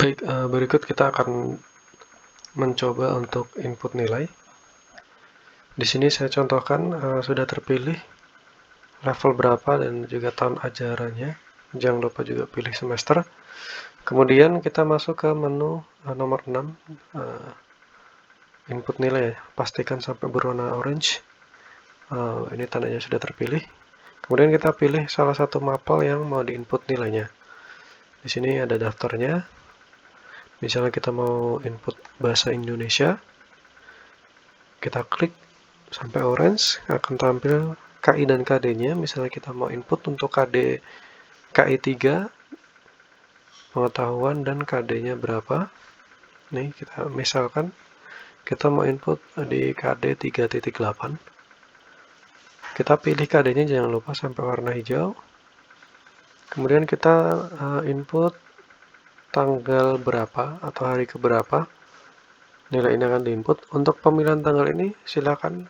Baik, berikut kita akan mencoba untuk input nilai. Di sini saya contohkan sudah terpilih level berapa dan juga tahun ajarannya. Jangan lupa juga pilih semester. Kemudian kita masuk ke menu nomor 6, input nilai. Pastikan sampai berwarna orange. Ini tandanya sudah terpilih. Kemudian kita pilih salah satu mapel yang mau diinput nilainya. Di sini ada daftarnya. Misalnya kita mau input bahasa Indonesia, kita klik sampai orange, akan tampil KI dan KD-nya. Misalnya kita mau input untuk KD KI 3, pengetahuan dan KD-nya berapa. Nih, kita misalkan kita mau input di KD 3.8. Kita pilih KD-nya, jangan lupa sampai warna hijau. Kemudian kita input tanggal berapa atau hari keberapa nilai ini akan diinput. Untuk pemilihan tanggal ini silakan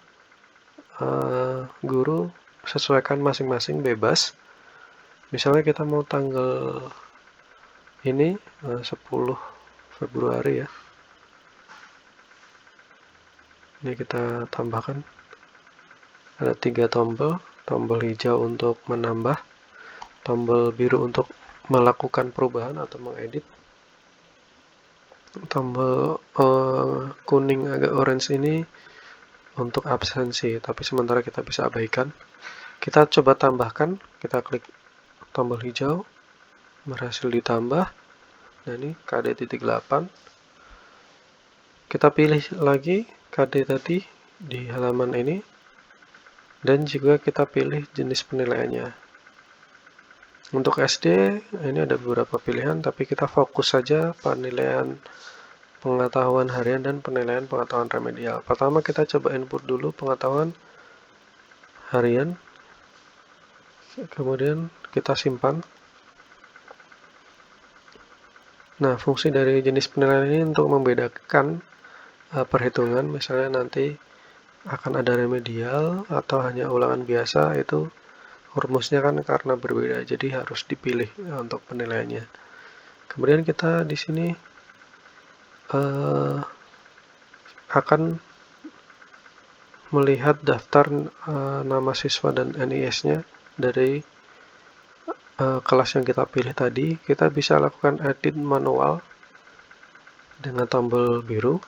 guru sesuaikan masing-masing, bebas. Misalnya kita mau tanggal ini 10 Februari ya. Ini kita tambahkan. Ada 3 tombol. Tombol hijau untuk menambah, tombol biru untuk melakukan perubahan atau mengedit, tombol kuning agak orange ini untuk absensi, tapi sementara kita bisa abaikan. Kita coba tambahkan, kita klik tombol hijau, berhasil ditambah. Nah, ini KD.8. Kita pilih lagi KD tadi di halaman ini, dan juga kita pilih jenis penilaiannya. Untuk SD ini ada beberapa pilihan, tapi kita fokus saja penilaian pengetahuan harian dan penilaian pengetahuan remedial. Pertama kita coba input dulu pengetahuan harian, kemudian kita simpan. Nah, fungsi dari jenis penilaian ini untuk membedakan perhitungan, misalnya nanti akan ada remedial atau hanya ulangan biasa, itu rumusnya kan karena berbeda, jadi harus dipilih untuk penilaiannya. Kemudian kita di sini akan melihat daftar nama siswa dan NIS-nya dari kelas yang kita pilih tadi. Kita bisa lakukan edit manual dengan tombol biru.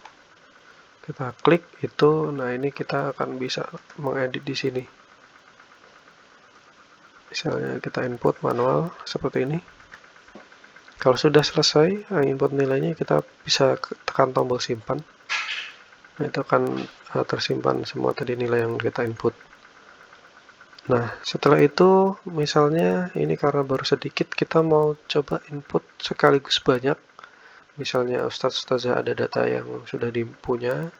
Kita klik itu, nah ini kita akan bisa mengedit di sini. Misalnya kita input manual seperti ini. Kalau sudah selesai input nilainya, kita bisa tekan tombol simpan. Nah, itu akan tersimpan semua tadi nilai yang kita input. Nah, setelah itu misalnya ini karena baru sedikit, kita mau coba input sekaligus banyak. Misalnya ustadz-ustazah ada data yang sudah dipunya.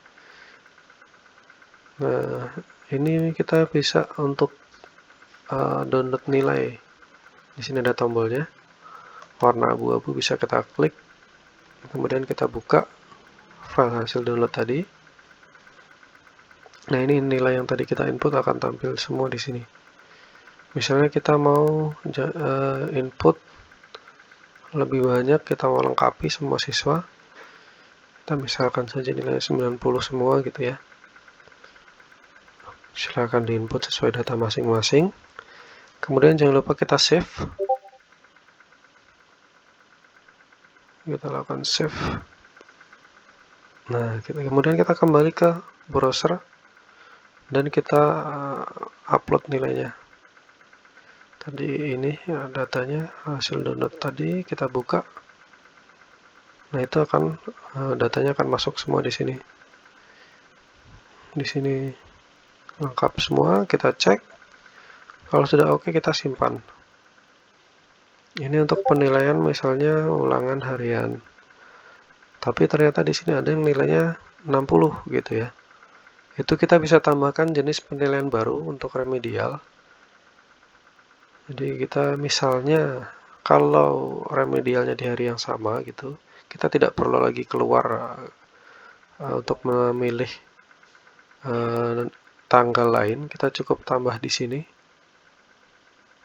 Nah, ini kita bisa untuk download nilai. Di sini ada tombolnya, warna abu-abu, bisa kita klik. Kemudian kita buka file hasil download tadi. Nah, ini nilai yang tadi kita input akan tampil semua di sini. Misalnya kita mau input lebih banyak, kita mau lengkapi semua siswa, kita misalkan saja nilai 90 semua gitu ya. Silakan diinput sesuai data masing-masing. Kemudian jangan lupa kita save. Kita lakukan save. Nah, kemudian kita kembali ke browser dan kita upload nilainya. Tadi ini datanya, hasil download tadi kita buka. Nah, itu akan datanya akan masuk semua di sini. Di sini lengkap semua, kita cek. Kalau sudah oke, kita simpan. Ini untuk penilaian misalnya ulangan harian. Tapi ternyata di sini ada yang nilainya 60 gitu ya. Itu kita bisa tambahkan jenis penilaian baru untuk remedial. Jadi kita misalnya kalau remedialnya di hari yang sama gitu, kita tidak perlu lagi keluar untuk memilih tanggal lain, kita cukup tambah di sini.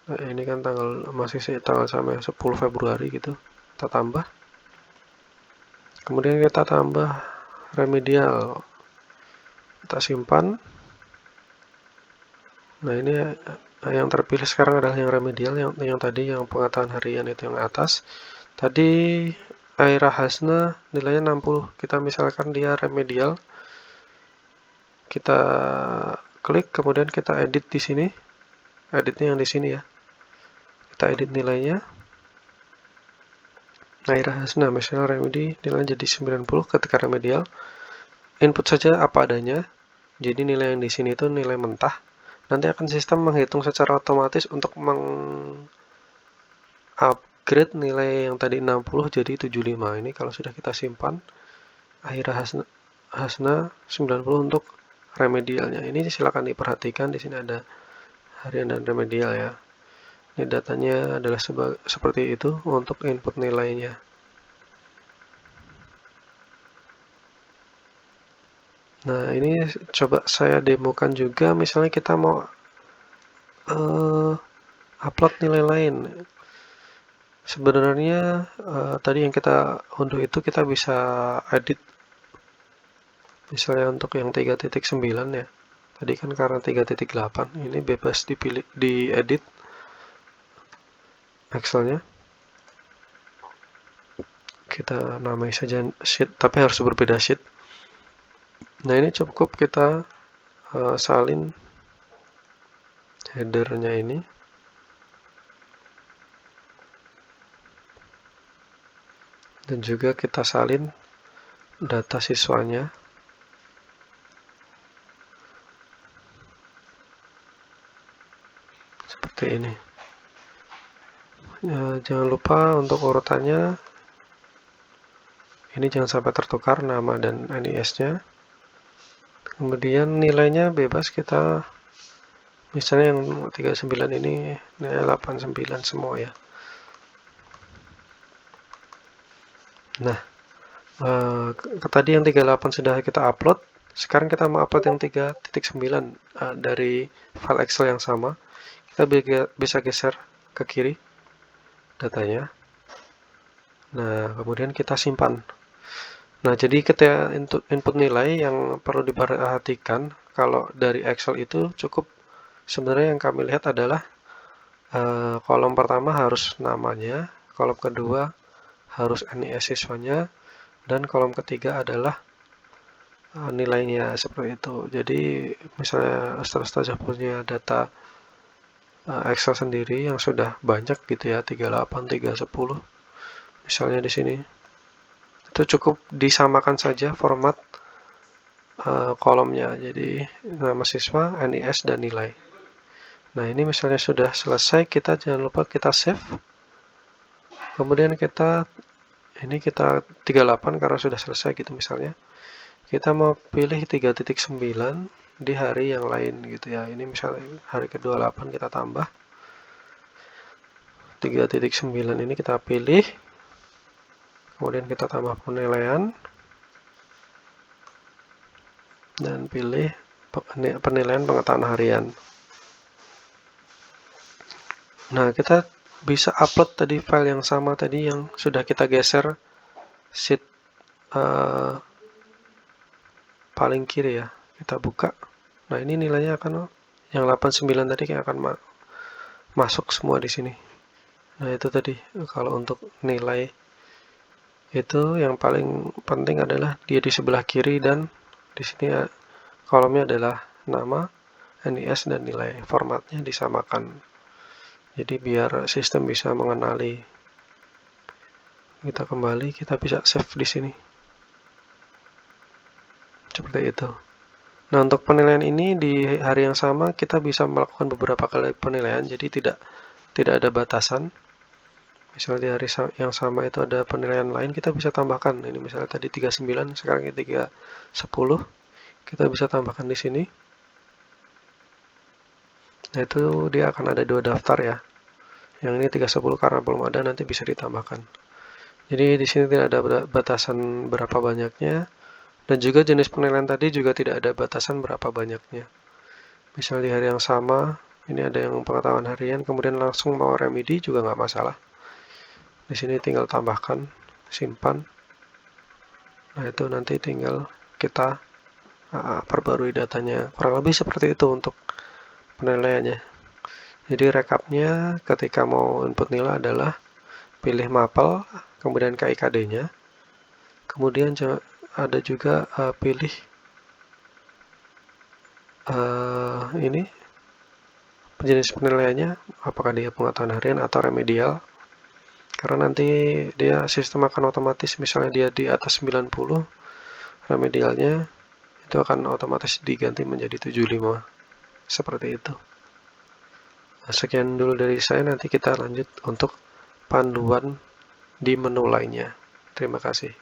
Nah, ini kan masih tanggal sampai 10 Februari gitu, kita tambah. Kemudian kita tambah remedial, kita simpan. Nah, ini yang terpilih sekarang adalah yang remedial, yang tadi yang pengetahuan harian itu yang atas. Tadi Aira Hasna nilainya 60. Kita misalkan dia remedial. Kita klik, kemudian kita edit di sini. Editnya yang di sini ya. Kita edit nilainya. Aira Hasna misalnya remedi nilainya jadi 90 ketika remedial. Input saja apa adanya. Jadi nilai yang di sini itu nilai mentah. Nanti akan sistem menghitung secara otomatis untuk upgrade nilai yang tadi 60 jadi 75. Ini kalau sudah kita simpan, Aira Hasna 90 untuk remedialnya. Ini silakan diperhatikan, di sini ada harian dan remedial ya. Ini datanya adalah seperti itu untuk input nilainya. Nah, ini coba saya demokan juga, misalnya kita mau upload nilai lain. Sebenarnya tadi yang kita unduh itu kita bisa edit. Misalnya untuk yang 3.9 ya. Tadi kan karena 3.8, ini bebas dipilih, diedit Excelnya. Kita namai saja sheet, tapi harus berbeda sheet. Nah, ini cukup kita salin headernya ini. Dan juga kita salin data siswanya. Seperti ini. Ya, jangan lupa untuk urutannya. Ini jangan sampai tertukar nama dan NIS-nya. Kemudian nilainya bebas, kita misalnya yang 39 ini nilai 89 semua ya. Nah, tadi yang 38 sudah kita upload. Sekarang kita mau upload yang 3.9 dari file Excel yang sama. Kita bisa geser ke kiri datanya. Nah, kemudian kita simpan. Nah, jadi ketika input nilai yang perlu diperhatikan kalau dari Excel itu cukup, sebenarnya yang kami lihat adalah kolom pertama harus namanya, kolom kedua harus NIS siswanya, dan kolom ketiga adalah nilainya, seperti itu. Jadi misalnya Ustazah punya data Excel sendiri yang sudah banyak gitu ya, 38, 310 misalnya di sini. Itu cukup disamakan saja format kolomnya, jadi nama siswa, NIS, dan nilai. Nah, ini misalnya sudah selesai, kita jangan lupa kita save. Kemudian kita 38 karena sudah selesai gitu misalnya. Kita mau pilih 3.9 di hari yang lain gitu ya. Ini misalnya hari ke-28 kita tambah 3.9 ini kita pilih. Kemudian kita tambah penilaian dan pilih penilaian pengetahuan harian. Nah, kita bisa upload tadi file yang sama tadi yang sudah kita geser sheet paling kiri ya. Kita buka. Nah, ini nilainya akan yang 89 tadi akan masuk semua di sini. Nah, itu tadi kalau untuk nilai itu yang paling penting adalah dia di sebelah kiri, dan di sini kolomnya adalah nama, NIS, dan nilai. Formatnya disamakan. Jadi biar sistem bisa mengenali. Kita kembali, kita bisa save di sini. Seperti itu. Nah, untuk penilaian ini di hari yang sama kita bisa melakukan beberapa kali penilaian, jadi tidak ada batasan. Misalnya di hari yang sama itu ada penilaian lain, kita bisa tambahkan. Ini misalnya tadi 39, sekarang ini 310. Kita bisa tambahkan di sini. Nah, itu dia akan ada 2 daftar ya. Yang ini 310 karena belum ada, nanti bisa ditambahkan. Jadi di sini tidak ada batasan berapa banyaknya. Dan juga jenis penilaian tadi juga tidak ada batasan berapa banyaknya. Misal di hari yang sama, ini ada yang pengetahuan harian, kemudian langsung mau remedi juga nggak masalah. Di sini tinggal tambahkan, simpan. Nah, itu nanti tinggal kita perbarui datanya. Kurang lebih seperti itu untuk penilaiannya. Jadi rekapnya ketika mau input nilai adalah pilih mapel, kemudian KIKD-nya, kemudian ada juga pilih ini jenis penilaiannya, apakah dia pengetahuan harian atau remedial. Karena nanti dia sistem akan otomatis, misalnya dia di atas 90, remedialnya itu akan otomatis diganti menjadi 75. Seperti itu. Nah, sekian dulu dari saya, nanti kita lanjut untuk panduan di menu lainnya. Terima kasih.